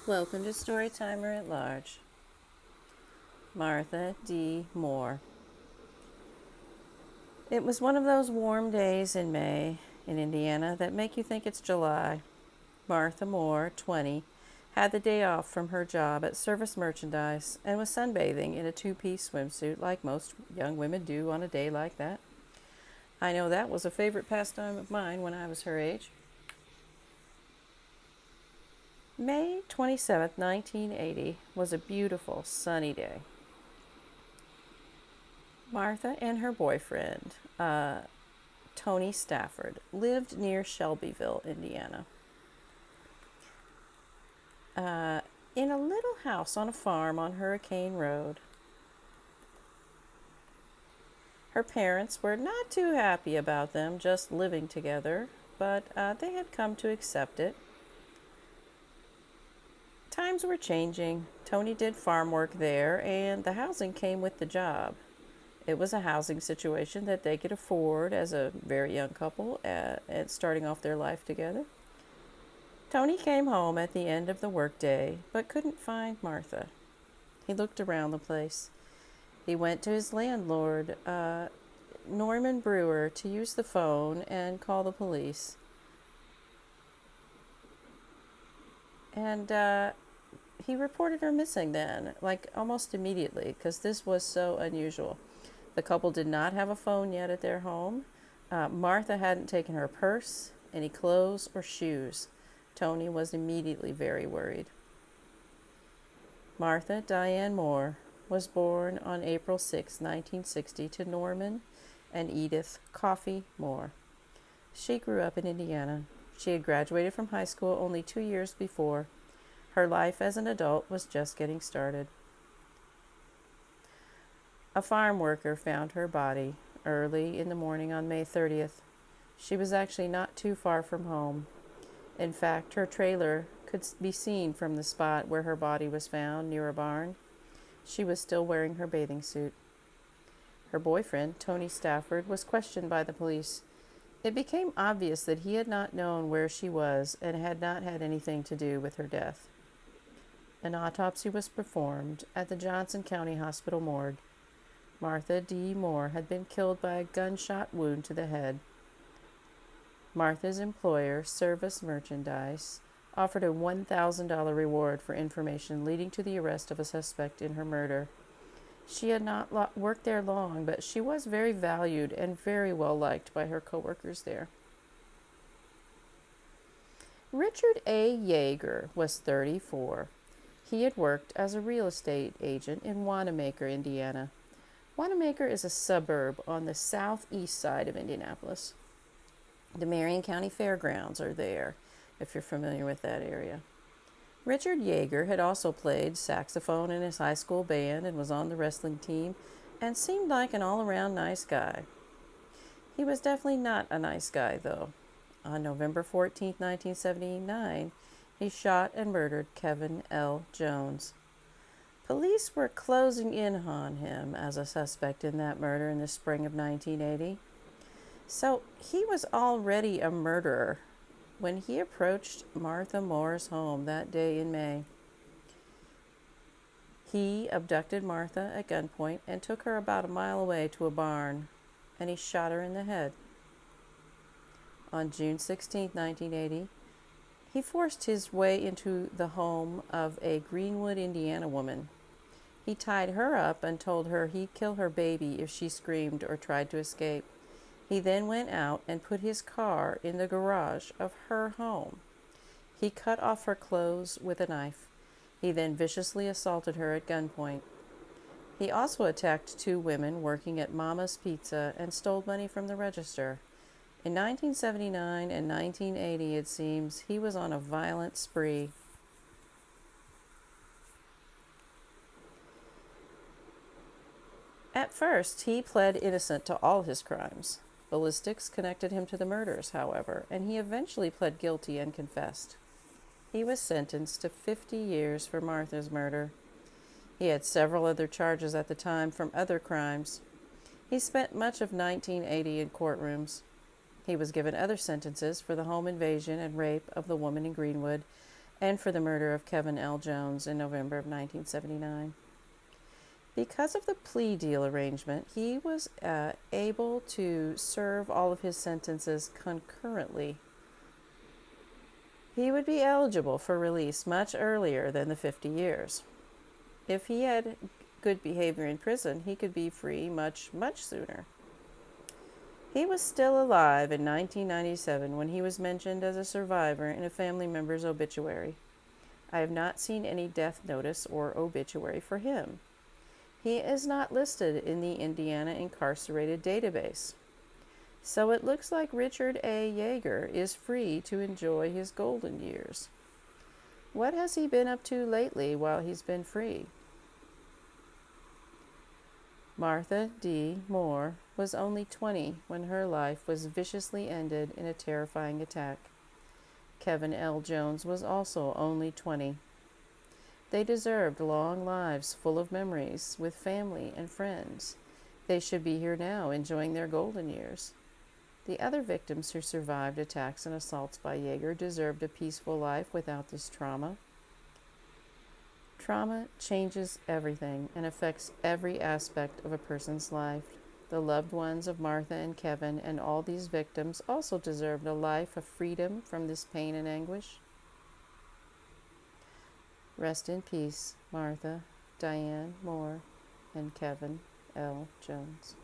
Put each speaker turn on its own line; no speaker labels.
Welcome to Storytimer at Large. Martha D. Mohr. It was one of those warm days in May in Indiana that make you think it's July. Martha Mohr, 20, had the day off from her job at Service Merchandise and was sunbathing in a two-piece swimsuit like most young women do on a day like that. I know that was a favorite pastime of mine when I was her age. May 27th, 1980 was a beautiful sunny day. Martha and her boyfriend, Tony Stafford, lived near Shelbyville, Indiana. In a little house on a farm on Hurricane Road. Her parents were not too happy about them just living together, but they had come to accept it. Times were changing. Tony did farm work there, and the housing came with the job. It was a housing situation that they could afford as a very young couple and starting off their life together. Tony came home at the end of the workday, but couldn't find Martha. He looked around the place. He went to his landlord, Norman Brewer, to use the phone and call the police. And he reported her missing then, like almost immediately, because this was so unusual. The couple did not have a phone yet at their home. Martha hadn't taken her purse, any clothes, or shoes. Tony was immediately very worried. Martha Diane Mohr was born on April 6, 1960, to Norman and Edith Coffey Mohr. She grew up in Indiana. She had graduated from high school only 2 years before. Her life as an adult was just getting started. A farm worker found her body early in the morning on May 30th. She was actually not too far from home. In fact, her trailer could be seen from the spot where her body was found near a barn. She was still wearing her bathing suit. Her boyfriend, Tony Stafford, was questioned by the police. It became obvious that he had not known where she was and had not had anything to do with her death. An autopsy was performed at the Johnson County Hospital morgue. Martha D. Mohr had been killed by a gunshot wound to the head. Martha's employer, Service Merchandise, offered a $1,000 reward for information leading to the arrest of a suspect in her murder. She had not worked there long, but she was very valued and very well liked by her coworkers there. Richard A. Yeager was 34. He had worked as a real estate agent in Wanamaker, Indiana. Wanamaker is a suburb on the southeast side of Indianapolis. The Marion County Fairgrounds are there, if you're familiar with that area. Richard Yeager had also played saxophone in his high school band and was on the wrestling team and seemed like an all-around nice guy. He was definitely not a nice guy, though. On November 14, 1979, he shot and murdered Kevin L. Jones. Police were closing in on him as a suspect in that murder in the spring of 1980. So he was already a murderer when he approached Martha Mohr's home that day in May. He abducted Martha at gunpoint and took her about a mile away to a barn, and he shot her in the head. On June 16, 1980, he forced his way into the home of a Greenwood, Indiana woman. He tied her up and told her he'd kill her baby if she screamed or tried to escape. He then went out and put his car in the garage of her home. He cut off her clothes with a knife. He then viciously assaulted her at gunpoint. He also attacked two women working at Mama's Pizza and stole money from the register. In 1979 and 1980, it seems, he was on a violent spree. At first, he pled innocent to all his crimes. Ballistics connected him to the murders, however, and he eventually pled guilty and confessed. He was sentenced to 50 years for Martha's murder. He had several other charges at the time from other crimes. He spent much of 1980 in courtrooms. He was given other sentences for the home invasion and rape of the woman in Greenwood and for the murder of Kevin L. Jones in November of 1979. Because of the plea deal arrangement, he was able to serve all of his sentences concurrently. He would be eligible for release much earlier than the 50 years. If he had good behavior in prison, he could be free much sooner. He was still alive in 1997 when he was mentioned as a survivor in a family member's obituary. I have not seen any death notice or obituary for him. He is not listed in the Indiana Incarcerated Database. So it looks like Richard A. Yeager is free to enjoy his golden years. What has he been up to lately while he's been free? Martha D. Mohr was only 20 when her life was viciously ended in a terrifying attack. Kevin L. Jones was also only 20. They deserved long lives full of memories with family and friends. They should be here now enjoying their golden years. The other victims who survived attacks and assaults by Yeager deserved a peaceful life without this trauma. Trauma changes everything and affects every aspect of a person's life. The loved ones of Martha and Kevin and all these victims also deserved a life of freedom from this pain and anguish. Rest in peace, Martha, Diane Mohr, and Kevin L. Jones.